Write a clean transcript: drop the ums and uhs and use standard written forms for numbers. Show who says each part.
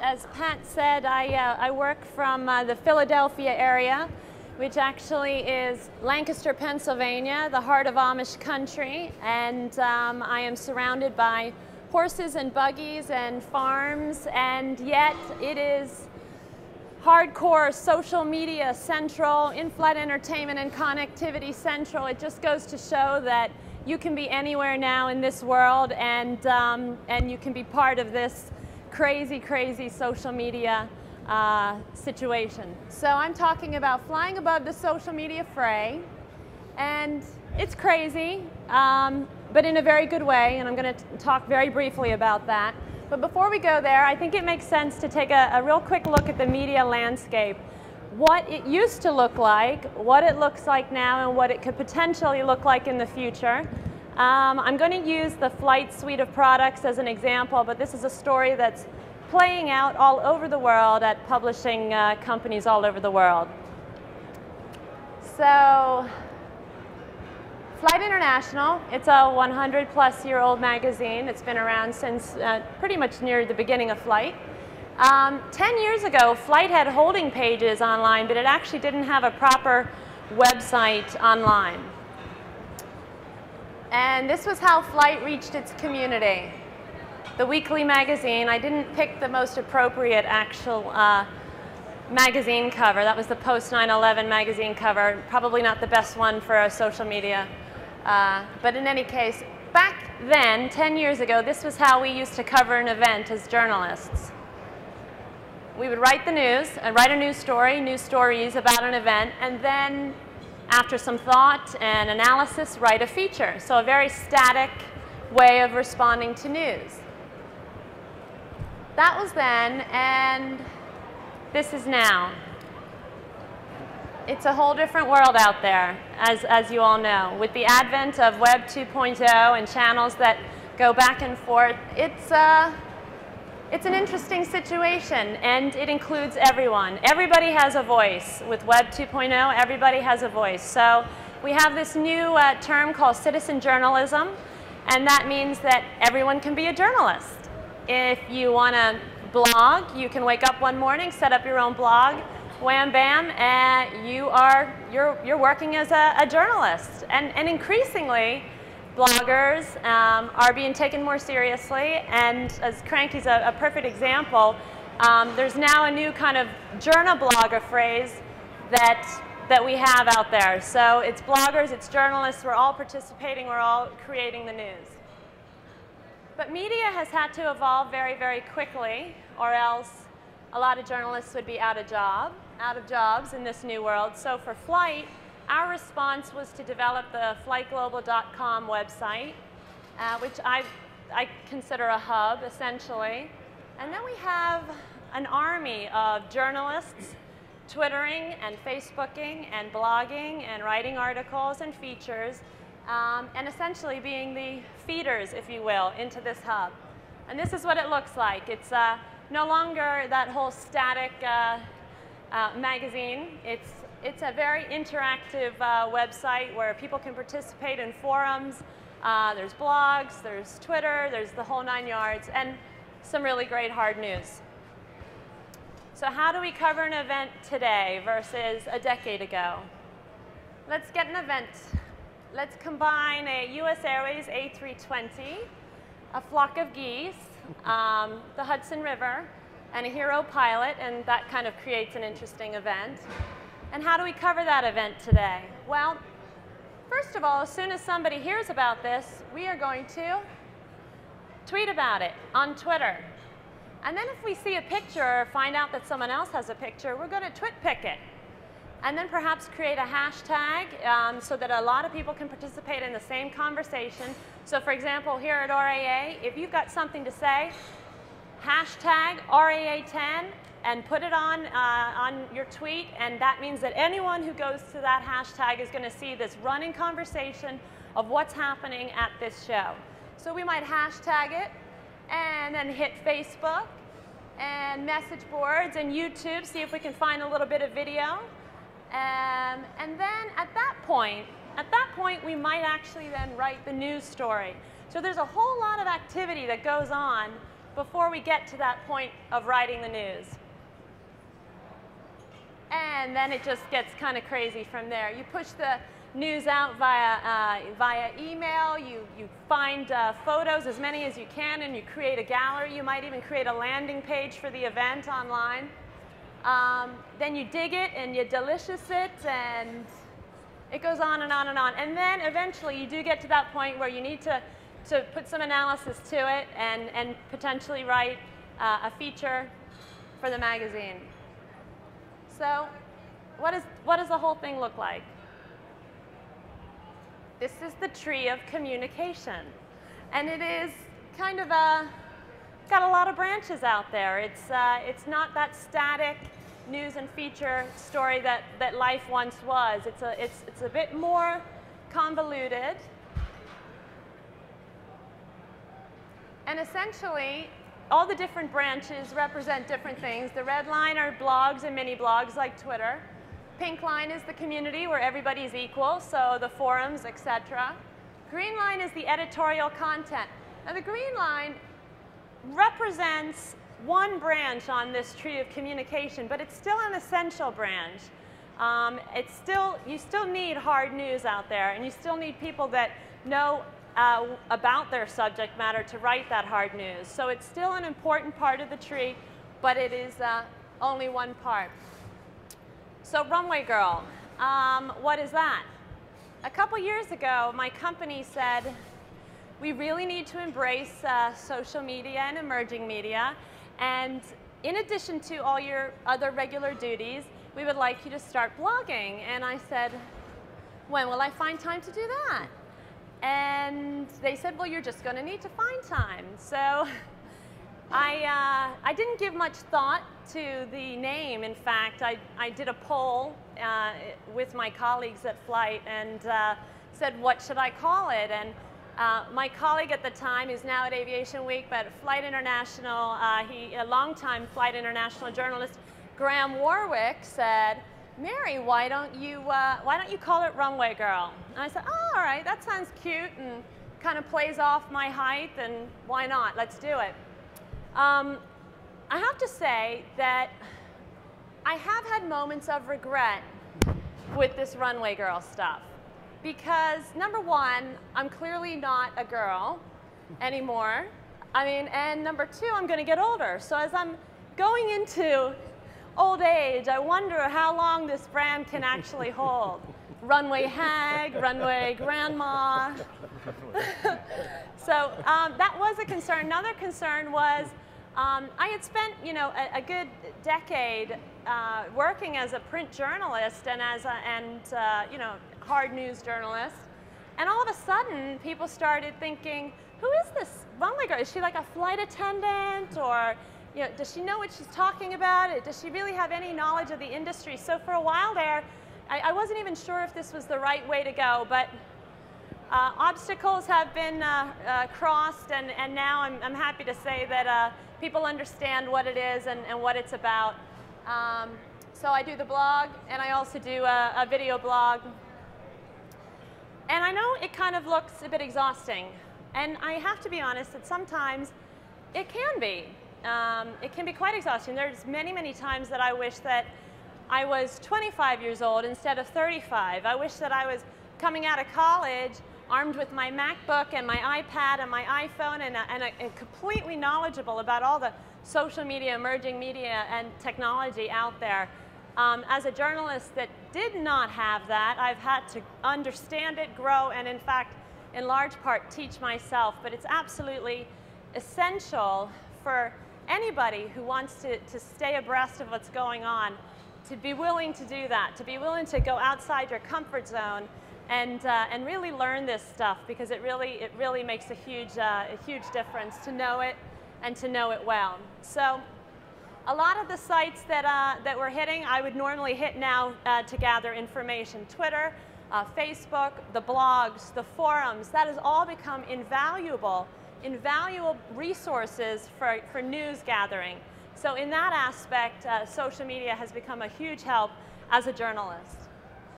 Speaker 1: as Pat said, I work from the Philadelphia area, which actually is Lancaster, Pennsylvania, the heart of Amish country, and I am surrounded by horses and buggies and farms, and yet it is hardcore social media central, in-flight entertainment and connectivity central. It just goes to show that you can be anywhere now in this world, and you can be part of this crazy, crazy social media situation. So I'm talking about flying above the social media fray, and it's crazy, but in a very good way, and I'm going to talk very briefly about that. But before we go there, I think it makes sense to take a real quick look at the media landscape, what it used to look like, what it looks like now, and what it could potentially look like in the future. I'm going to use the Flight suite of products as an example, but this is a story that's playing out all over the world at publishing companies all over the world. So, Flight International, it's a 100-plus-year-old magazine. It's been around since pretty much near the beginning of Flight. 10 years ago, Flight had holding pages online, but it actually didn't have a proper website online. And this was how Flight reached its community. The weekly magazine, I didn't pick the most appropriate actual magazine cover. That was the post 9/11 magazine cover. Probably not the best one for a social media. But in any case, back then, 10 years ago, this was how we used to cover an event as journalists. We would write the news, and write a news stories about an event, and then after some thought and analysis, write a feature. So a very static way of responding to news. That was then, and this is now. It's a whole different world out there, as you all know. With the advent of Web 2.0 and channels that go back and forth, it's an interesting situation, and it includes everyone. Everybody has a voice. With Web 2.0, everybody has a voice. So we have this new term called citizen journalism, and that means that everyone can be a journalist. If you want to blog, you can wake up one morning, set up your own blog, wham bam, and you're working as a journalist. And increasingly, bloggers are being taken more seriously, and as Cranky's a perfect example, there's now a new kind of journablogger phrase that we have out there. So it's bloggers, it's journalists, we're all participating, we're all creating the news. But media has had to evolve very, very quickly, or else a lot of journalists would be out of jobs in this new world. So for Flight, our response was to develop the FlightGlobalcom website, which I consider a hub, essentially. And then we have an army of journalists Twittering and Facebooking and blogging and writing articles and features, and essentially being the feeders, if you will, into this hub. And this is what it looks like. It's no longer that whole static magazine. It's a very interactive website where people can participate in forums. There's blogs, there's Twitter, there's the whole 9 yards, and some really great hard news. So how do we cover an event today versus a decade ago? Let's get an event. Let's combine a US Airways A320, a flock of geese, the Hudson River, and a hero pilot, and that kind of creates an interesting event. And how do we cover that event today? Well, first of all, as soon as somebody hears about this, we are going to tweet about it on Twitter. And then if we see a picture or find out that someone else has a picture, we're going to twit-pick it. And then perhaps create a hashtag so that a lot of people can participate in the same conversation. So for example, here at RAA, if you've got something to say, hashtag RAA10 and put it on your tweet, and that means that anyone who goes to that hashtag is going to see this running conversation of what's happening at this show. So we might hashtag it and then hit Facebook and message boards and YouTube, see if we can find a little bit of video. And then at that point, we might actually then write the news story. So there's a whole lot of activity that goes on before we get to that point of writing the news. And then it just gets kind of crazy from there. You push the news out via email. You find photos, as many as you can, and you create a gallery. You might even create a landing page for the event online. Then you dig it and you delicious it, and it goes on and on and on. And then eventually you do get to that point where you need to put some analysis to it and potentially write a feature for the magazine. So what does the whole thing look like? This is the tree of communication. And it is kind of got a lot of branches out there. It's not that static news and feature story that life once was. It's a bit more convoluted. And essentially, all the different branches represent different things. The red line are blogs and mini blogs like Twitter. Pink line is the community where everybody's equal, so the forums, etc. Green line is the editorial content. Now the green line represents one branch on this tree of communication, but it's still an essential branch. You still need hard news out there, and you still need people that know about their subject matter to write that hard news. So it's still an important part of the tree, but it is only one part. So Runway Girl, what is that? A couple years ago, my company said, we really need to embrace social media and emerging media, and in addition to all your other regular duties, we would like you to start blogging. And I said, when will I find time to do that? And they said, well, you're just going to need to find time. So I didn't give much thought to the name. In fact, I did a poll with my colleagues at Flight and said, what should I call it? And my colleague at the time, who's now at Aviation Week, but at Flight International, a longtime Flight International journalist, Graham Warwick, said, Mary, why don't you call it Runway Girl? And I said, oh, all right, that sounds cute and kind of plays off my height, and why not? Let's do it. I have to say that I have had moments of regret with this Runway Girl stuff. Because number one, I'm clearly not a girl anymore. I mean, and number two, I'm going to get older. So as I'm going into old age, I wonder how long this brand can actually hold. Runway hag, runway grandma. So that was a concern. Another concern was I had spent, a good decade working as a print journalist and as hard news journalist, and all of a sudden people started thinking, who is this Runway Girl? Is she like a flight attendant, or does she know what she's talking about? Does she really have any knowledge of the industry? So for a while there, I wasn't even sure if this was the right way to go, but obstacles have been crossed, and now I'm happy to say that people understand what it is and what it's about. So I do the blog, and I also do a video blog. And I know it kind of looks a bit exhausting. And I have to be honest that sometimes it can be. It can be quite exhausting. There's many, many times that I wish that I was 25 years old instead of 35. I wish that I was coming out of college armed with my MacBook and my iPad and my iPhone and completely knowledgeable about all the social media, emerging media, and technology out there. As a journalist that did not have that, I've had to understand it, grow, and in fact, in large part, teach myself. But it's absolutely essential for anybody who wants to stay abreast of what's going on to be willing to do that, to be willing to go outside your comfort zone and really learn this stuff, because it really makes a huge difference to know it and to know it well. So a lot of the sites that we're hitting, I would normally hit now to gather information. Twitter, Facebook, the blogs, the forums, that has all become invaluable resources for news gathering. So in that aspect, social media has become a huge help as a journalist.